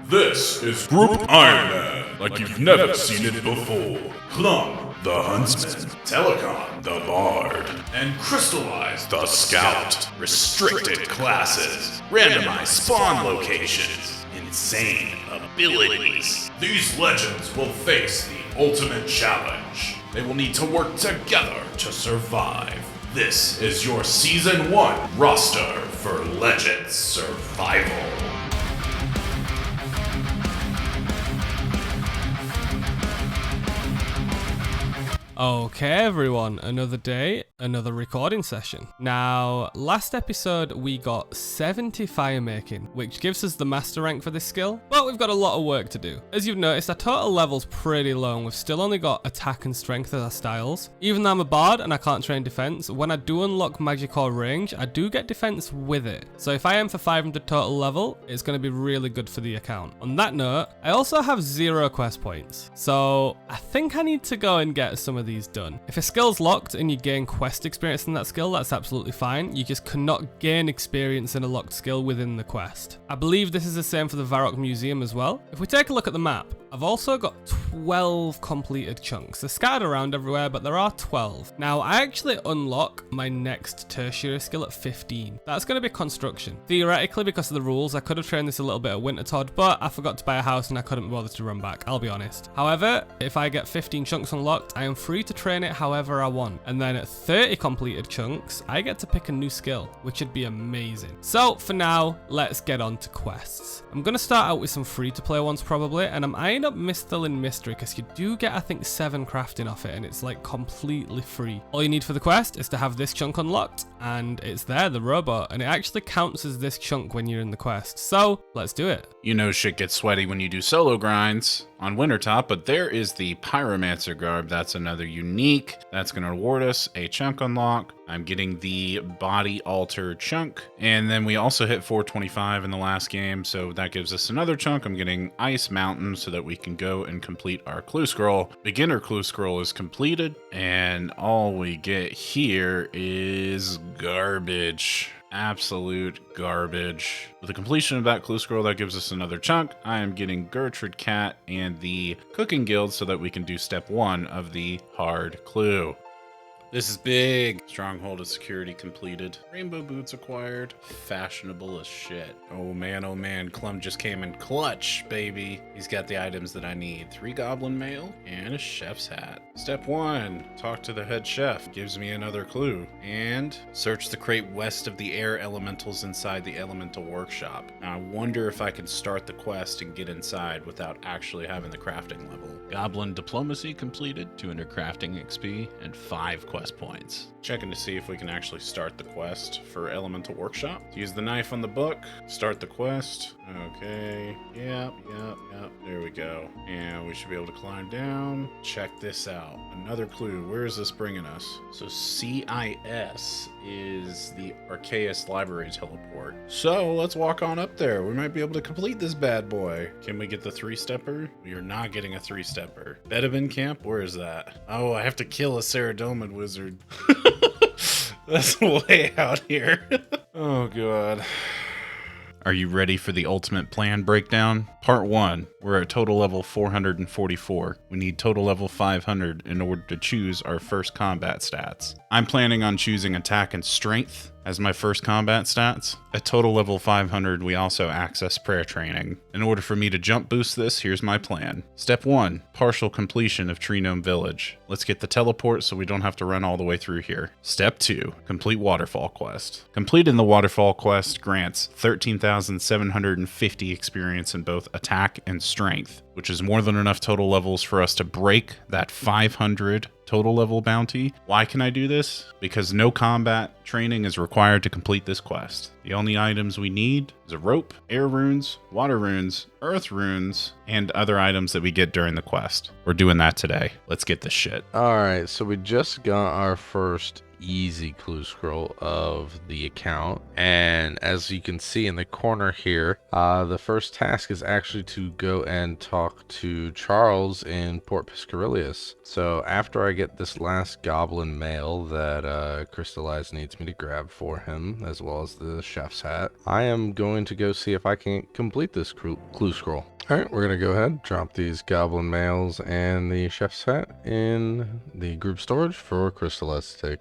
This is Group Ironman, like you've never seen it before. Plum, the Huntsman, Telecom, the Bard, and Christylize, the Scout. Restricted classes, randomized spawn locations, insane abilities. These legends will face the ultimate challenge. They will need to work together to survive. This is your Season 1 roster for Legends Survival. Okay everyone, another day, another recording session. Now, last episode we got 70 fire making, which gives us the master rank for this skill, but we've got a lot of work to do. As you've noticed, our total level's pretty low and we've still only got attack and strength as our styles. Even though I'm a bard and I can't train defense, when I do unlock magic or range, I do get defense with it. So if I aim for 500 total level, it's going to be really good for the account. On that note, I also have 0 quest points, so I think I need to go and get some of these done. If a skill's locked and you gain quest experience in that skill, that's absolutely fine. You just cannot gain experience in a locked skill within the quest. I believe this is the same for the Varrock Museum as well. If we take a look at the map, I've also got 12 completed chunks. They're scattered around everywhere, but there are 12. Now, I actually unlock my next tertiary skill at 15. That's going to be construction. Theoretically, because of the rules, I could have trained this a little bit at Wintertop, but I forgot to buy a house and I couldn't bother to run back, I'll be honest. However, if I get 15 chunks unlocked, I am free to train it however I want. And then at 30 completed chunks, I get to pick a new skill, which would be amazing. So for now, let's get on to quests. I'm going to start out with some free-to-play ones probably, and I'm eyeing up Mistle in Mystery because you do get, I think, 7 crafting off it, and it's like completely free. All you need for the quest is to have this chunk unlocked, and it's there, the robot, and it actually counts as this chunk when you're in the quest. So let's do it. You know shit gets sweaty when you do solo grinds on Wintertop, but there is the Pyromancer garb. That's another unique. That's going to reward us a chunk unlock. I'm getting the body alter chunk, and then we also hit 425 in the last game, so that gives us another chunk. I'm getting Ice Mountain so that we can go and complete our clue scroll. Beginner clue scroll is completed, and all we get here is garbage. Absolute garbage. With the completion of that clue scroll, that gives us another chunk. I am getting Gertrude Cat and the Cooking Guild so that we can do step 1 of the hard clue. This is big. Stronghold of Security completed. Rainbow Boots acquired. Fashionable as shit. Oh man, Clum just came in clutch, baby. He's got the items that I need. 3 Goblin Mail and a chef's hat. Step 1, talk to the head chef. Gives me another clue. And search the crate west of the air elementals inside the elemental workshop. Now I wonder if I can start the quest and get inside without actually having the crafting level. Goblin Diplomacy completed. 200 crafting XP and 5 quest points. Checking to see if we can actually start the quest for Elemental Workshop. Use the knife on the book, start the quest. Okay, yep, there we go. And we should be able to climb down. Check this out. Another clue. Where is this bringing us? So CIS is the Arceus Library teleport. So let's walk on up there. We might be able to complete this bad boy. Can we get the 3-stepper? We are not getting a 3-stepper. Bedabin Camp? Where is that? Oh, I have to kill a Saradomin wizard. That's way out here. Oh god. Are you ready for the ultimate plan breakdown? Part 1. We're at total level 444. We need total level 500 in order to choose our first combat stats. I'm planning on choosing attack and strength as my first combat stats. At total level 500, we also access prayer training. In order for me to jump boost this, here's my plan. Step 1, partial completion of Tree Gnome Village. Let's get the teleport so we don't have to run all the way through here. Step 2, complete Waterfall Quest. Completing the Waterfall Quest grants 13,750 experience in both attack and strength, which is more than enough total levels for us to break that 500 total level bounty. Why can I do this? Because no combat training is required to complete this quest. The only items we need is a rope, air runes, water runes, earth runes, and other items that we get during the quest. We're doing that today. Let's get this shit. Alright, so we just got our first easy clue scroll of the account, and as you can see in the corner here, the first task is actually to go and talk to Charles in Port Piscarilius. So after I get this last goblin mail that Christylize needs me to grab for him, as well as the chef's hat, I am going to go see if I can complete this clue scroll. Alright, we're going to go ahead, drop these goblin males and the chef's hat in the group storage for Christylize to take.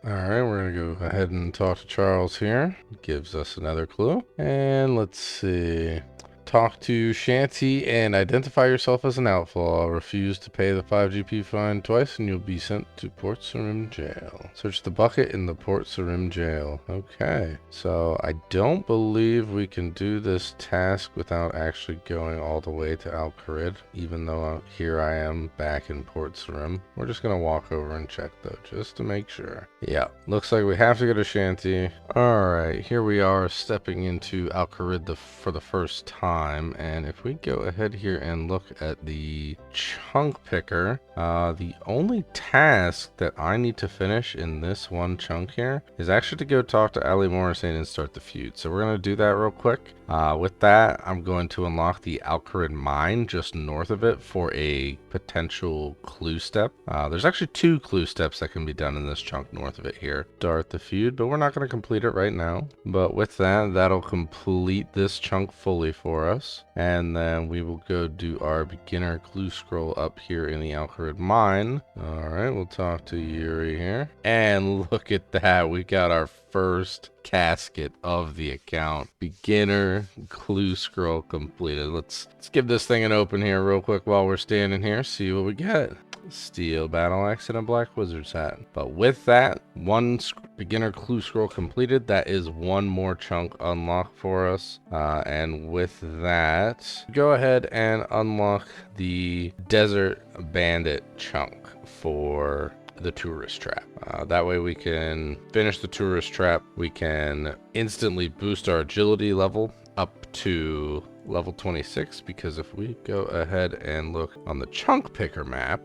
Alright, we're going to go ahead and talk to Charles here. Gives us another clue. And let's see. Talk to Shanty and identify yourself as an outlaw. Refuse to pay the 5 GP fine twice and you'll be sent to Port Sarim Jail. Search the bucket in the Port Sarim Jail. Okay, so I don't believe we can do this task without actually going all the way to Al Kharid, even though here I am back in Port Sarim. We're just going to walk over and check though, just to make sure. Yeah, looks like we have to go to Shanty. Alright, here we are stepping into Al Kharid for the first time. And if we go ahead here and look at the chunk picker, the only task that I need to finish in this one chunk here is actually to go talk to Ali Morrison and start the feud. So we're going to do that real quick. With that, I'm going to unlock the Al Kharid mine just north of it for a potential clue step. There's actually 2 clue steps that can be done in this chunk north of it here. Start the feud, but we're not going to complete it right now. But with that, that'll complete this chunk fully for us. And then we will go do our beginner clue scroll up here in the Al Kharid mine. Alright, we'll talk to Yuri here. And look at that, we got our first casket of the account. Beginner clue scroll completed. Let's give this thing an open here real quick while we're standing here, see what we get. Steel battle axe and a black wizard's hat. But with that, one beginner clue scroll completed. That is one more chunk unlocked for us. And with that, go ahead and unlock the desert bandit chunk for the tourist trap. That way we can finish the tourist trap. We can instantly boost our agility level up to level 26, because if we go ahead and look on the chunk picker map,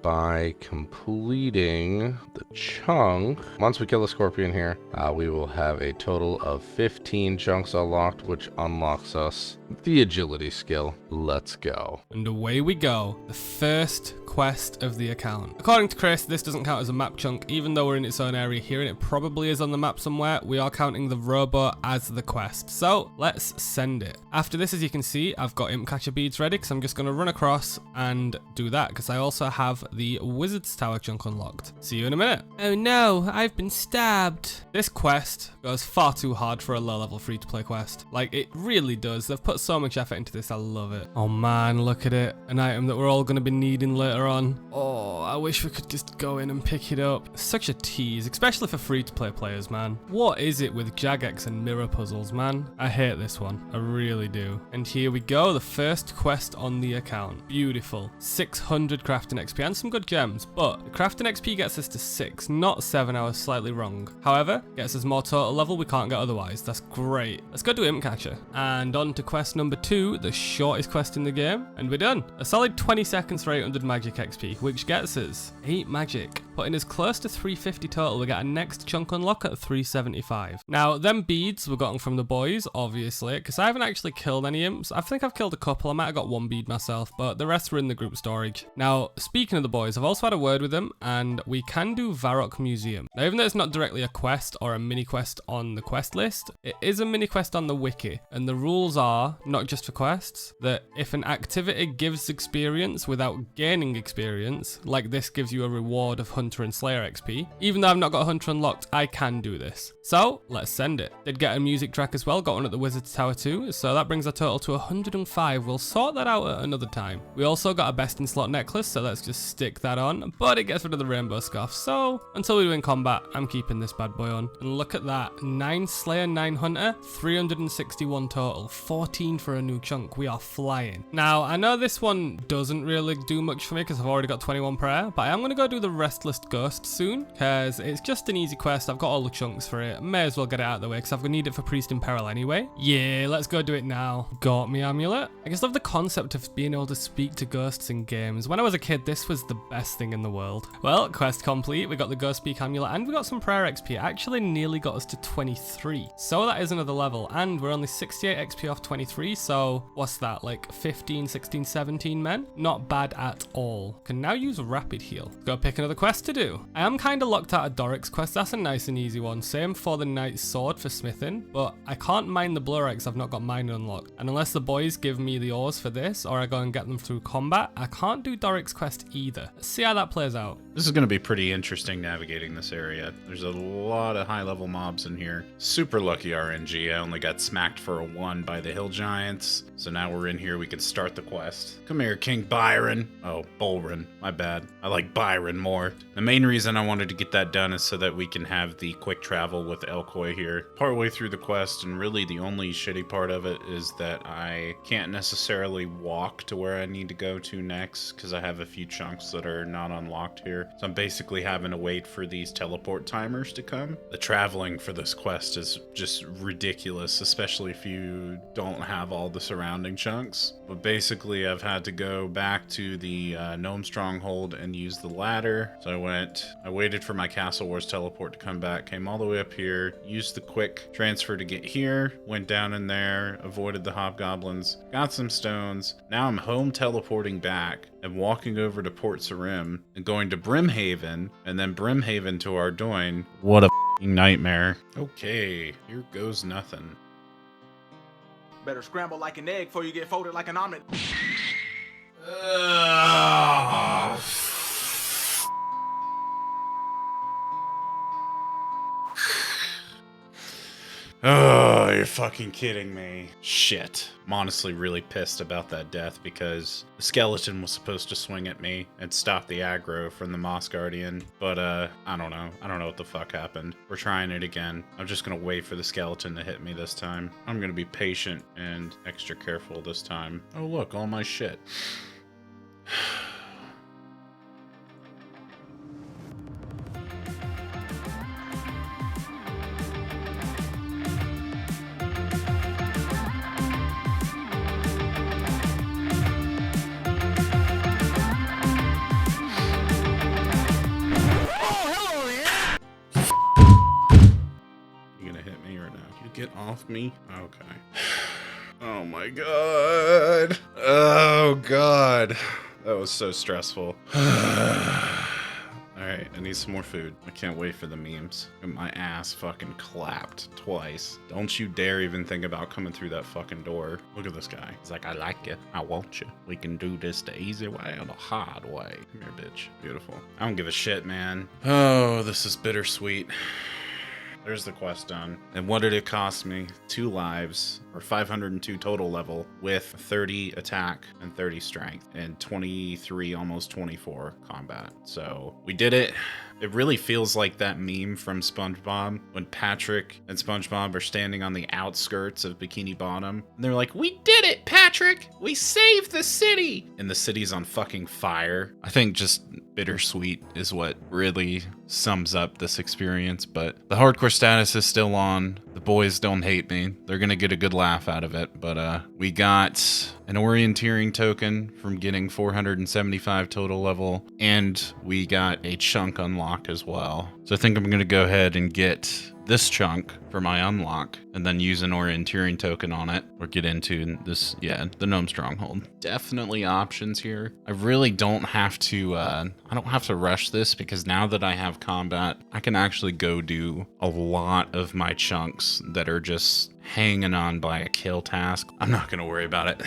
by completing the chunk, once we kill the scorpion here, we will have a total of 15 chunks unlocked, which unlocks us the agility skill. Let's go. And away we go. The first quest of the account. According to Chris, this doesn't count as a map chunk, even though we're in its own area here and it probably is on the map somewhere. We are counting the robot as the quest. So let's send it. After this, as you can see, I've got imp catcher beads ready because I'm just going to run across and do that because I also have the wizard's tower chunk unlocked. See you in a minute. Oh no, I've been stabbed. This quest goes far too hard for a low level free to play quest. Like, it really does. They've put so much effort into this. I love it. Oh man, look at it. An item that we're all going to be needing later on. Oh, I wish we could just go in and pick it up. Such a tease, especially for free to play players, man. What is it with Jagex and mirror puzzles, man? I hate this one. I really do. And here we go, the first quest on the account. Beautiful. 600 crafting XP and some good gems, but the crafting XP gets us to 6, not 7. I was slightly wrong. However, gets us more total level we can't get otherwise. That's great. Let's go do imp catcher. And on to quest number 2, the shortest quest in the game, and we're done. A solid 20 seconds for 800 magic XP, which gets us 8 magic, putting us close to 350 total. We get a next chunk unlock at 375. Now, them beads were gotten from the boys, obviously, because I haven't actually killed any imps. I think I've killed a couple. I might have got 1 bead myself, but the rest were in the group storage. Now, speaking of the boys, I've also had a word with them, and we can do Varrock Museum. Now, even though it's not directly a quest or a mini quest on the quest list, it is a mini quest on the wiki, and the rules are, not just for quests, that if an activity gives experience without gaining experience, like this gives you a reward of Hunter and Slayer XP, even though I've not got Hunter unlocked, I can do this. So, let's send it. Did get a music track as well, got one at the Wizard's Tower too, so that brings our total to 105. We'll sort that out at another time. We also got a best in slot necklace, so let's just stick that on, but it gets rid of the rainbow scarf, so until we do in combat, I'm keeping this bad boy on. And look at that, 9 Slayer, 9 Hunter, 361 total, 14 for a new chunk. We are flying. Now, I know this one doesn't really do much for me because I've already got 21 prayer, but I am going to go do the Restless Ghost soon because it's just an easy quest. I've got all the chunks for it. May as well get it out of the way because I need it for Priest in Peril anyway. Yeah, let's go do it now. Got me amulet. I just love the concept of being able to speak to ghosts in games. When I was a kid, this was the best thing in the world. Well, quest complete. We got the Ghost Speak amulet and we got some prayer XP. It actually nearly got us to 23. So that is another level and we're only 68 XP off 23. So what's that, like 15, 16, 17 men? Not bad at all. Can now use rapid heal. Go pick another quest to do. I am kind of locked out of Doric's quest. That's a nice and easy one. Same for the Knight's Sword for smithing, but I can't mine the Blur X. I've not got mine unlocked. unlock. And unless the boys give me the ores for this, or I go and get them through combat, I can't do Doric's quest either. Let's see how that plays out. This is going to be pretty interesting navigating this area. There's a lot of high-level mobs in here. Super lucky RNG. I only got smacked for a 1 by the hill giants. So now we're in here, we can start the quest. Come here, King Byron. Oh, Bolrin. My bad. I like Byron more. The main reason I wanted to get that done is so that we can have the quick travel with Elkoi here. Partway through the quest, and really the only shitty part of it is that I can't necessarily walk to where I need to go to next because I have a few chunks that are not unlocked here. So I'm basically having to wait for these teleport timers to come. The traveling for this quest is just ridiculous, especially if you don't have all the surrounding chunks. But basically I've had to go back to the gnome stronghold and use the ladder. So I waited for my Castle Wars teleport to come back, came all the way up here, used the quick transfer to get here, went down in there, avoided the hobgoblins, got some stones. Now I'm home teleporting back and walking over to Port Sarim and going to Brimhaven and then Brimhaven to Ardoin. What a f***ing nightmare. Okay, here goes nothing. Better scramble like an egg before you get folded like an omelet. Oh, you're fucking kidding me. Shit. I'm honestly really pissed about that death because the skeleton was supposed to swing at me and stop the aggro from the Moss Guardian. But, I don't know. I don't know what the fuck happened. We're trying it again. I'm just gonna wait for the skeleton to hit me this time. I'm gonna be patient and extra careful this time. Oh, look, all my shit. Get off me? Okay. Oh my god. Oh god. That was so stressful. Alright, I need some more food. I can't wait for the memes. Get my ass fucking clapped twice. Don't you dare even think about coming through that fucking door. Look at this guy. He's like, I like you. I want you. We can do this the easy way or the hard way. Come here, bitch. Beautiful. I don't give a shit, man. Oh, this is bittersweet. There's the quest done. And what did it cost me? 2 lives, or 502 total level, with 30 attack and 30 strength, and 23, almost 24 combat. So we did it. It really feels like that meme from SpongeBob when Patrick and SpongeBob are standing on the outskirts of Bikini Bottom. And they're like, we did it, Patrick! We saved the city! And the city's on fucking fire. I think just bittersweet is what really sums up this experience, but the hardcore status is still on. The boys don't hate me. They're gonna get a good laugh out of it, but we got an orienteering token from getting 475 total level, and we got a chunk unlock as well. So I think I'm gonna go ahead and get this chunk for my unlock and then use an orienteering token on it, or get into this, the gnome stronghold. Definitely options here. I really don't have to I don't have to rush this, because now that I have combat, I can actually go do a lot of my chunks that are just hanging on by a kill task. I'm not gonna worry about it.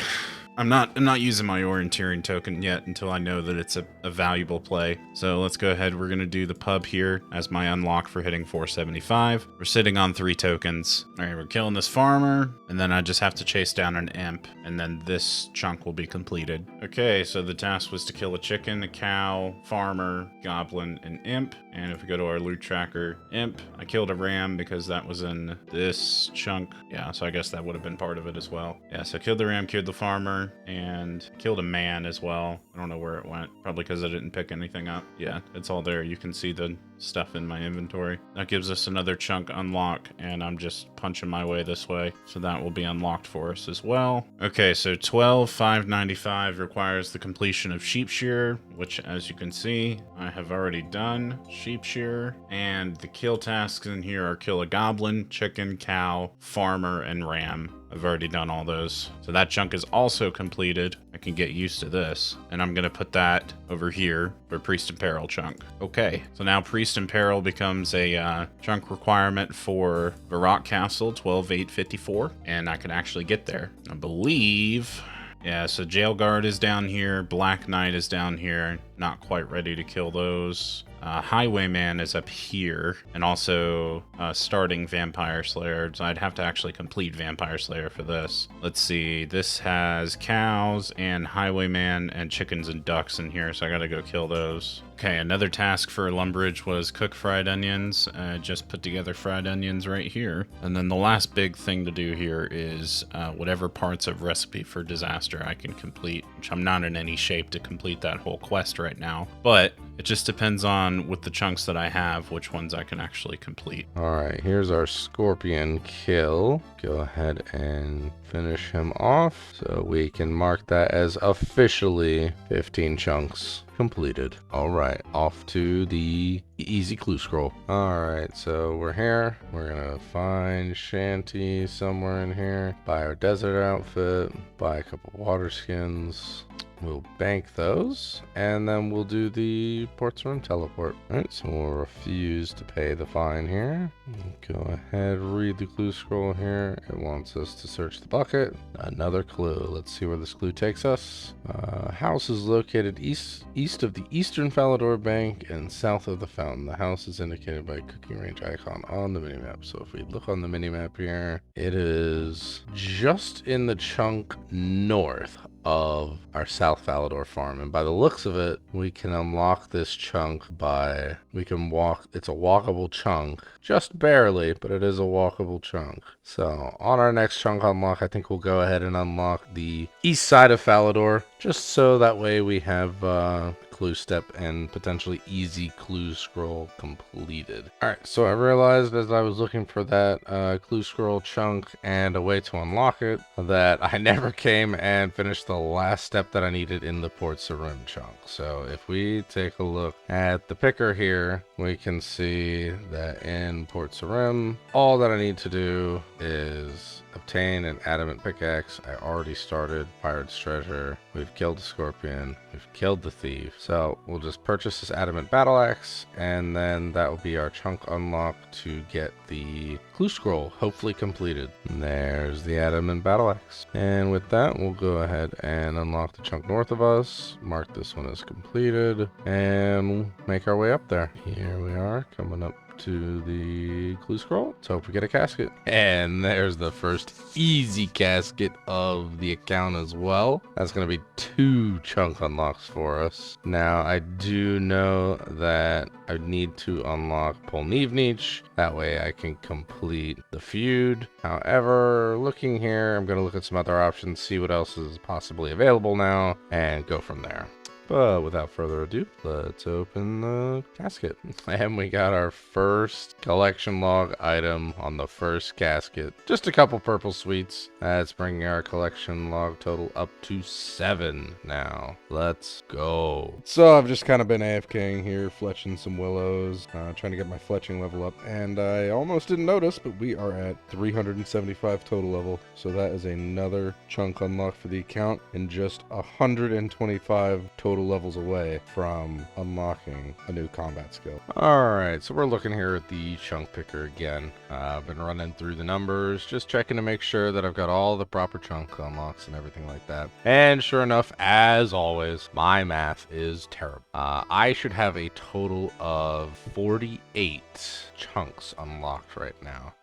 I'm not using my orienteering token yet until I know that it's a valuable play. So let's go ahead. We're going to do the pub here as my unlock for hitting 475. We're sitting on 3 tokens. All right, we're killing this farmer, and then I just have to chase down an imp, and then this chunk will be completed. Okay, so the task was to kill a chicken, a cow, farmer, goblin, and imp. And if we go to our loot tracker, imp, I killed a ram because that was in this chunk. Yeah, so I guess that would have been part of it as well. Yeah, so killed the ram, killed the farmer, and killed a man as well. I don't know where it went. Probably because I didn't pick anything up. Yeah, it's all there. You can see the stuff in my inventory. That gives us another chunk unlock, and I'm just punching my way this way. So that will be unlocked for us as well. Okay, so 12,595 requires the completion of sheep shear, which, as you can see, I have already done sheep shear. And the kill tasks in here are kill a goblin, chicken, cow, farmer, and ram. I've already done all those. So that chunk is also completed. I can get used to this. And I'm going to put that over here for Priest in Peril chunk. Okay, so now Priest in Peril becomes a chunk requirement for Varrock Castle 12.854, and I can actually get there. I believe... Yeah, so Jail Guard is down here, Black Knight is down here, not quite ready to kill those. Highwayman is up here, and also starting Vampire Slayer. So I'd have to actually complete Vampire Slayer for this. Let's see, this has cows and Highwayman and chickens and ducks in here, so I gotta go kill those. Okay, another task for Lumbridge was cook fried onions. Just put together fried onions right here. And then the last big thing to do here is whatever parts of Recipe for Disaster I can complete, which I'm not in any shape to complete that whole quest right now. But it just depends on, with the chunks that I have, which ones I can actually complete. All right, here's our scorpion kill. Go ahead and finish him off so we can mark that as officially 15 chunks completed. All right, off to the easy clue scroll. All right, so we're here. We're gonna find Shanty somewhere in here, buy our desert outfit, buy a couple water skins. We'll bank those, and then we'll do the Ports Room teleport. All right, so we'll refuse to pay the fine here. Go ahead, read the clue scroll here. It wants us to search the bucket. Another clue. Let's see where this clue takes us. House is located east of the Eastern Falador Bank and south of the fountain. The house is indicated by a cooking range icon on the minimap. So if we look on the minimap here, it is just in the chunk north of our South Falador farm, and by the looks of it, we can unlock this chunk by it's a walkable chunk, just barely, but it is a walkable chunk. So on our next chunk unlock, I think we'll go ahead and unlock the east side of Falador, just so that way we have clue step and potentially easy clue scroll completed. All right, so I realized as I was looking for that clue scroll chunk and a way to unlock it that I never came and finished the last step that I needed in the Ports Rim chunk. So if we take a look at the picker here, we can see that in Ports Rim, all that I need to do is obtain an adamant pickaxe. I already started Pirate's Treasure. We've killed the scorpion. We've killed the thief. So we'll just purchase this adamant battle axe, and then that will be our chunk unlock to get the clue scroll hopefully completed. And there's the adamant battle axe. And with that, we'll go ahead and unlock the chunk north of us, mark this one as completed, and make our way up there. Here we are, coming up to the clue scroll. Let's hope we get a casket. And there's the first easy casket of the account as well. That's going to be 2 chunk unlocks for us. Now, I do know that I need to unlock Polnivnich. That way I can complete the feud. However, looking here, I'm going to look at some other options, see what else is possibly available now, and go from there. But without further ado, let's open the casket. And we got our first collection log item on the first casket. Just a couple purple sweets. That's bringing our collection log total up to 7 now. Let's go. So I've just kind of been AFKing here, fletching some willows, trying to get my fletching level up. And I almost didn't notice, but we are at 375 total level. So that is another chunk unlock for the account, and just 125 total levels away from unlocking a new combat skill. Alright, so we're looking here at the chunk picker again. I've been running through the numbers, just checking to make sure that I've got all the proper chunk unlocks and everything like that. And sure enough, as always, my math is terrible. I should have a total of 48 chunks unlocked right now.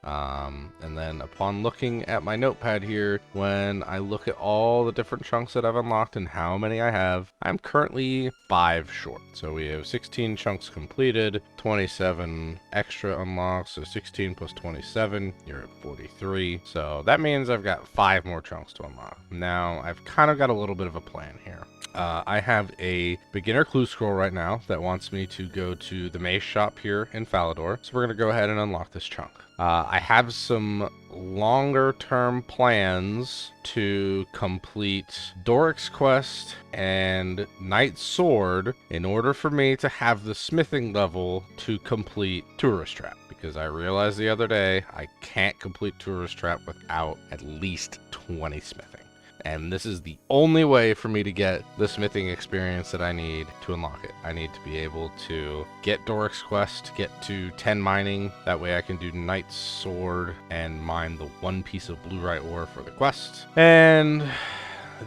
And then upon looking at my notepad here, when I look at all the different chunks that I've unlocked and how many I have, I'm currently 5 short. So we have 16 chunks completed, 27 extra unlocks, so 16 plus 27, you're at 43. So that means I've got 5 more chunks to unlock. Now, I've kind of got a little bit of a plan here. I have a beginner clue scroll right now that wants me to go to the mace shop here in Falador. So we're going to go ahead and unlock this chunk. I have some longer term plans to complete Doric's quest and Knight's Sword in order for me to have the smithing level to complete Tourist Trap. Because I realized the other day I can't complete Tourist Trap without at least 20 smithing. And this is the only way for me to get the smithing experience that I need to unlock it. I need to be able to get Doric's quest, get to 10 mining. That way I can do Knight's Sword and mine the 1 piece of blue-right ore for the quest. And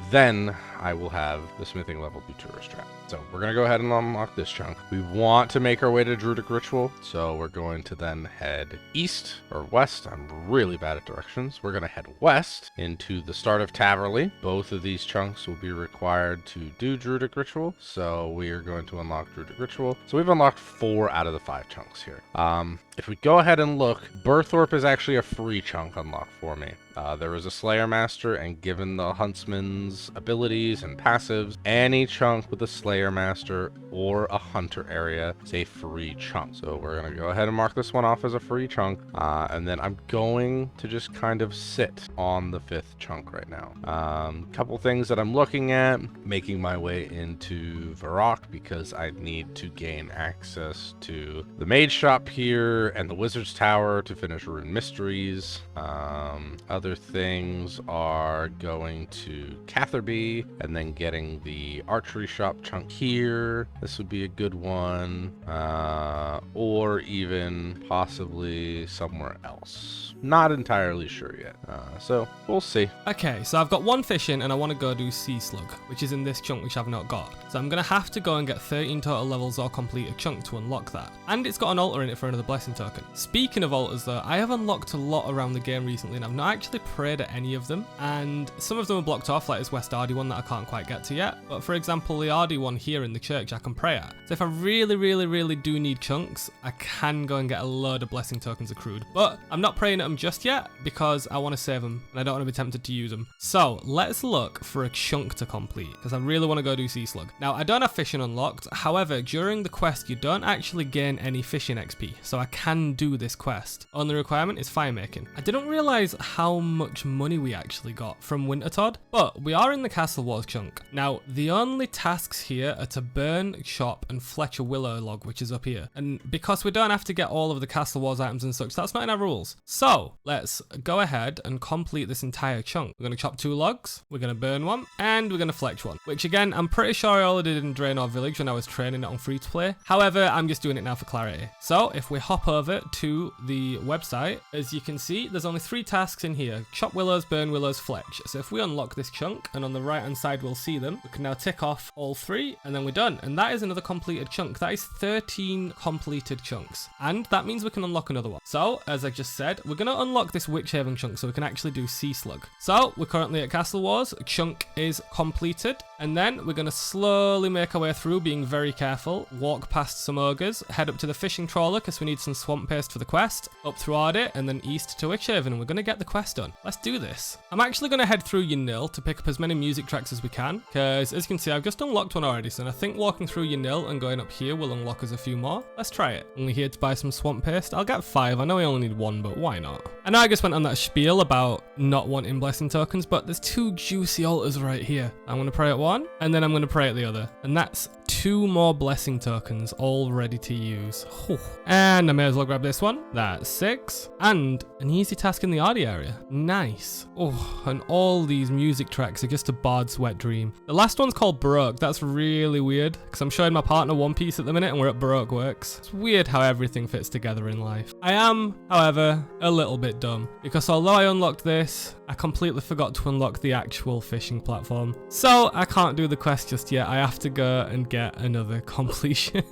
then I will have the smithing level 2 tourist trap. So we're going to go ahead and unlock this chunk. We want to make our way to Druidic Ritual, so we're going to then head east or west. I'm really bad at directions. We're going to head west into the start of Taverley. Both of these chunks will be required to do Druidic Ritual, so we are going to unlock Druidic Ritual. So we've unlocked 4 out of the 5 chunks here. If we go ahead and look, Burthorpe is actually a free chunk unlocked for me. There is a Slayer Master, and given the Huntsman's abilities and passives, any chunk with a Slayer Master or a Hunter area is a free chunk. So we're going to go ahead and mark this one off as a free chunk, and then I'm going to just kind of sit on the 5th chunk right now. Couple things that I'm looking at, making my way into Varrock because I need to gain access to the Mage Shop here and the Wizard's Tower to finish Rune Mysteries. Other things are going to Catherby and then getting the Archery Shop chunk here. This would be a good one. Or even possibly somewhere else. Not entirely sure yet. So we'll see. Okay, so I've got 1 fish in and I want to go do Sea Slug, which is in this chunk which I've not got. So I'm going to have to go and get 13 total levels or complete a chunk to unlock that. And it's got an altar in it for another blessing token. Speaking of altars though, I have unlocked a lot around the game recently and I've not actually prayed at any of them. And some of them are blocked off, like this West Ardee one that I can't quite get to yet. But for example, the Ardee one here in the church I can pray at. So if I really do need chunks, I can go and get a load of blessing tokens accrued. But I'm not praying at them just yet because I want to save them and I don't want to be tempted to use them. So let's look for a chunk to complete because I really want to go do Sea Slug. Now I don't have fishing unlocked, however during the quest you don't actually gain any fishing XP, so I can do this quest. Only requirement is fire making. I didn't realise how much money we actually got from Wintertop, but we are in the Castle Wars chunk. Now the only tasks here are to burn, chop and fletch a willow log, which is up here, and because we don't have to get all of the Castle Wars items and such, that's not in our rules. So let's go ahead and complete this entire chunk. We're going to chop 2 logs, we're going to burn 1, and we're going to fletch 1, which again I'm pretty sure I already did in Draenor Village when I was training it on free to play. However, I'm just doing it now for clarity. So if we hop over to the website, as you can see there's only 3 tasks in here: chop willows, burn willows, fletch. So if we unlock this chunk and on the right hand side we'll see them, we can now tick off all 3 and then we're done. And that is another completed chunk. That is 13 completed chunks, and that means we can unlock another one. So as I just said, we're going to unlock this Witchhaven chunk so we can actually do Sea Slug. So we're currently at Castle Wars, chunk is completed, and then we're going to slowly make our way through, being very careful, walk past some ogres, head up to the fishing trawler because we need some swamp paste for the quest, up through Ardee and then east to Witchhaven, and we're going to get the quest done. Let's do this. I'm actually going to head through Ynil to pick up as many music tracks as we can because as you can see I've just unlocked one already, so I think walking through Ynil and going up here will unlock us a few more. Let's try it. Only here to buy some swamp paste. I'll get 5. I know I only need 1, but why not? I know I just went on that spiel about not wanting blessing tokens, but there's 2 juicy altars right here. I'm going to pray at one and then I'm going to pray at the other, and that's 2 more blessing tokens all ready to use. Whew. And I may as well grab this one. That's 6 and an easy task in the Ardee area. Nice. Oh, and all these music tracks are just a Bard's wet dream. The last one's called Baroque. That's really weird because I'm showing my partner One Piece at the minute and we're at Baroque Works. It's weird how everything fits together in life. I am, however, a little bit dumb because although I unlocked this, I completely forgot to unlock the actual fishing platform. So I can't do the quest just yet. I have to go and get another completion.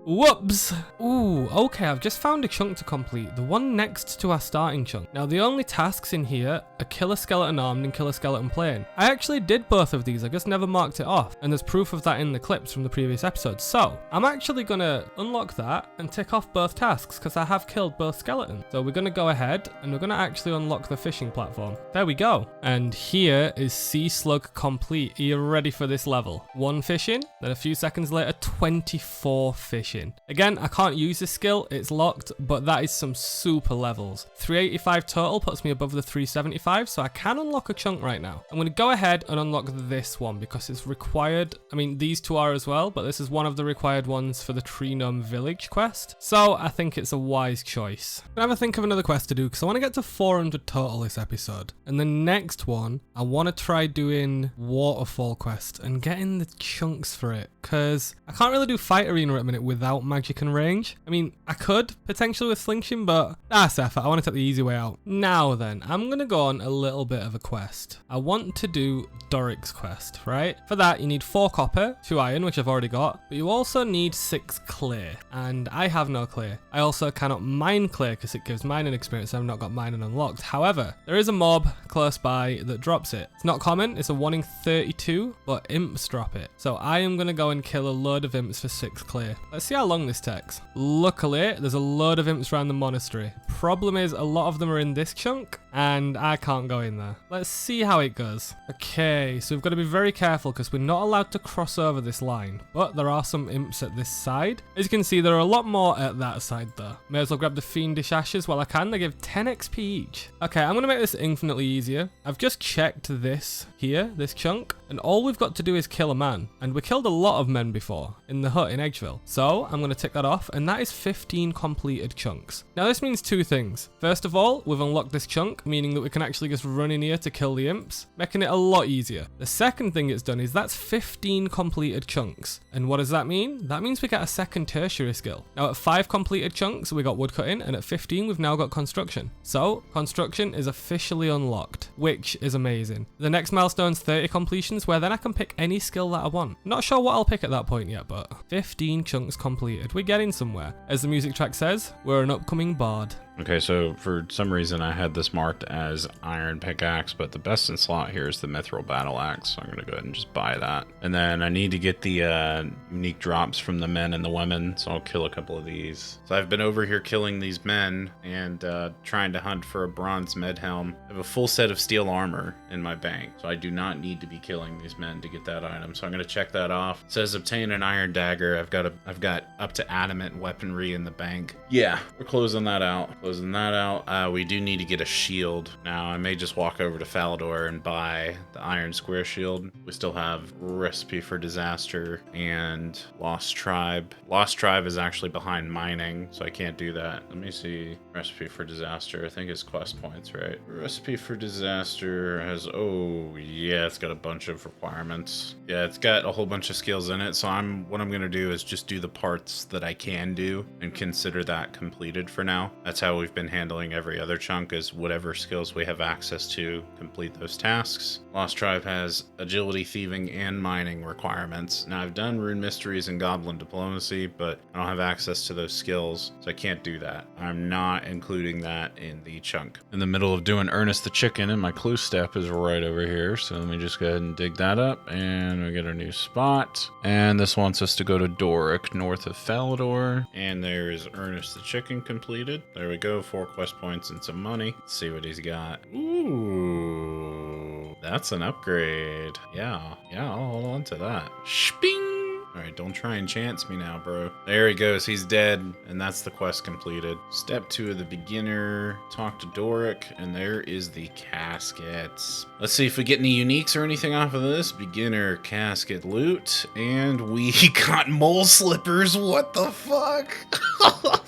Whoops. Ooh, okay, I've just found a chunk to complete. The one next to our starting chunk. Now the only tasks in here are kill a skeleton armed and kill a skeleton plain. I actually did both of these, I just never marked it off. And there's proof of that in the clips from the previous episodes. So I'm actually gonna unlock that and tick off both tasks because I have killed both skeletons. So we're gonna go ahead and we're gonna actually unlock the fishing platform. There we go. And here is Sea Slug complete. Are you ready for this level? 1 fishing, then a few seconds later 24 fishing. Again, I can't use this skill, it's locked, but that is some super levels. 385 total puts me above the 375, so I can unlock a chunk right now. I'm going to go ahead and unlock this one because it's required. I mean, these two are as well, but this is one of the required ones for the Tree Gnome Village quest. So I think it's a wise choice. I'm gonna have a think of another quest to do because I want to get to 400 total this episode. And the next one, I want to try doing Waterfall quest and getting the chunks for it because I can't really do Fight Arena at the minute without magic and range. I mean, I could potentially with Slingshot, but that's effort. I want to take the easy way out. Now then, I'm going to go on a little bit of a quest. I want to do Doric's quest, right? For that, you need 4 copper, 2 iron, which I've already got, but you also need 6 clear, and I have no clear. I also cannot mine clear because it gives mining experience. I've not got mining unlocked. However, there is a mob close by that drops it. It's not common. It's a 1 in 32, but imps drop it. So I am going to go and kill a load of imps for 6 clear. Let's see how long this takes. Luckily, there's a load of imps around the monastery. Problem is, a lot of them are in this chunk, and I can't go in there. Let's see how it goes. Okay, so we've got to be very careful because we're not allowed to cross over this line, but there are some imps at this side. As you can see, there are a lot more at that side though. May as well grab the Fiendish Ashes while I can. They give 10 XP each. Okay, I'm going to make this infinitely easier. I've just checked this here, this chunk, and all we've got to do is kill a man. And we killed a lot of men before in the hut in Edgeville. So I'm going to tick that off, and that is 15 completed chunks. Now this means 2 things. First of all, we've unlocked this chunk, meaning that we can actually just run in here to kill the imps, making it a lot easier. The second thing it's done is that's 15 completed chunks. And what does that mean? That means we get a second tertiary skill. Now at 5 completed chunks, we got woodcutting, and at 15, we've now got construction. So construction is officially unlocked, which is amazing. The next milestone's 30 completions, where then I can pick any skill that I want. Not sure what I'll pick at that point yet, but 15 chunks completed. We're getting somewhere. As the music track says, we're an upcoming bard. Okay, so for some reason I had this marked as iron pickaxe, but the best in slot here is the mithril battle axe, so I'm going to go ahead and just buy that. And then I need to get the unique drops from the men and the women, so I'll kill a couple of these. So I've been over here killing these men and trying to hunt for a bronze medhelm. I have a full set of steel armor in my bank, so I do not need to be killing these men to get that item. So I'm going to check that off. It says obtain an iron dagger. I've got up to adamant weaponry in the bank. Yeah, we're closing that out. Closing that out. We do need to get a shield. Now, I may just walk over to Falador and buy the iron square shield. We still have Recipe for Disaster and Lost Tribe. Lost Tribe is actually behind mining, so I can't do that. Let me see. Recipe for Disaster. I think it's quest points, right? Recipe for Disaster has, oh, yeah, it's got a bunch of requirements. Yeah, it's got a whole bunch of skills in it, so what I'm going to do is just do the parts that I can do and consider that completed for now. That's how we've been handling every other chunk, is whatever skills we have access to, complete those tasks. Lost Tribe has agility, thieving, and mining requirements. Now I've done rune mysteries and goblin diplomacy, but I don't have access to those skills, so I can't do that. I'm not including that in the chunk. In the middle of doing Ernest the Chicken, and my clue step is right over here, so let me just go ahead and dig that up, and we get a new spot. And this wants us to go to Doric, north of Falador, and there's Ernest the Chicken completed. There we go, 4 quest points and some money. Let's see what he's got. Ooh, that's an upgrade. Yeah, I'll hold on to that. Shping! Alright, don't try and chance me now, bro. There he goes, he's dead, and that's the quest completed. Step 2 of the beginner, talk to Doric, and there is the caskets. Let's see if we get any uniques or anything off of this. Beginner casket loot, and we got mole slippers. What the fuck?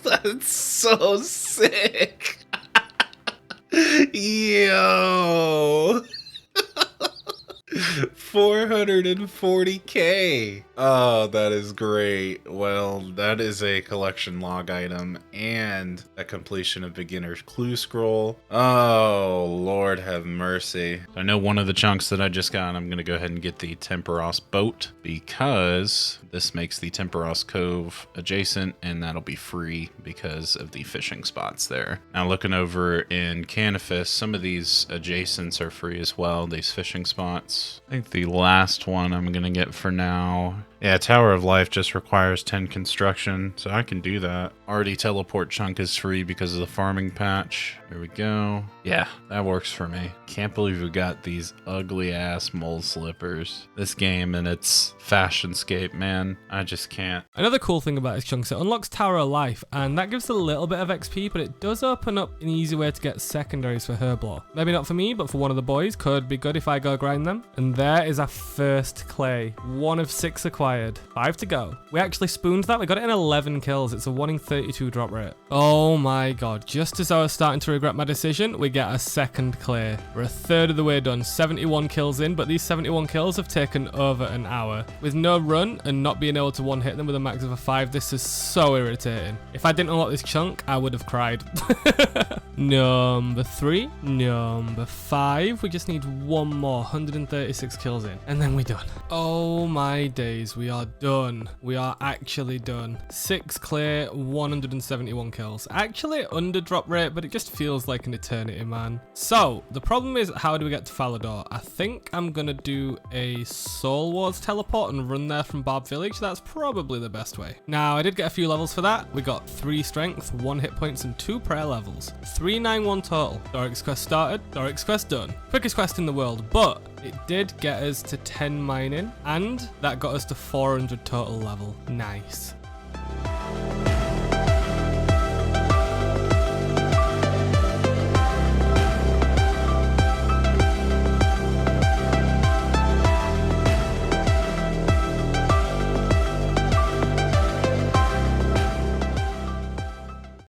That's so sick. Yo. 440k. Oh, that is great. Well, that is a collection log item and a completion of beginner's clue scroll. Oh, Lord have mercy. I know one of the chunks that I just got, I'm going to go ahead and get the Temperos boat because this makes the Temperos Cove adjacent, and that'll be free because of the fishing spots there. Now, looking over in Canifis, some of these adjacents are free as well, these fishing spots. I think the last one I'm going to get for now. Yeah, Tower of Life just requires 10 construction, so I can do that. Already teleport chunk is free because of the farming patch. There we go. Yeah, that works for me. Can't believe we got these ugly ass mole slippers. This game and its fashionscape, man. I just can't. Another cool thing about this chunk is it unlocks Tower of Life, and that gives a little bit of XP, but it does open up an easy way to get secondaries for Herblore. Maybe not for me, but for one of the boys. Could be good if I go grind them. And there is our first clay. 1 of 6 acquired. 5 to go. We actually spooned that. We got it in 11 kills. It's a 1 in 32 drop rate. Oh my god. Just as I was starting to regret my decision, we get a second clay. We're a third of the way done. 71 kills in, but these 71 kills have taken over an hour. With no run and not being able to one-hit them with a max of a 5, this is so irritating. If I didn't unlock this chunk, I would have cried. Number 3. Number 5. We just need one more. 136 kills in. And then we're done. Oh my days. We are done. We are actually done. 6 clear, 171 kills. Actually under drop rate, but it just feels like an eternity, man. So, the problem is, how do we get to Falador? I think I'm gonna do a Soul Wars teleport and run there from Barb Village. That's probably the best way. Now, I did get a few levels for that. We got 3 strength, 1 hit points, and 2 prayer levels. 391 total. Doric's quest started. Doric's quest done. Quickest quest in the world, but it did get us to 10 mining, and that got us to 400 total level. Nice.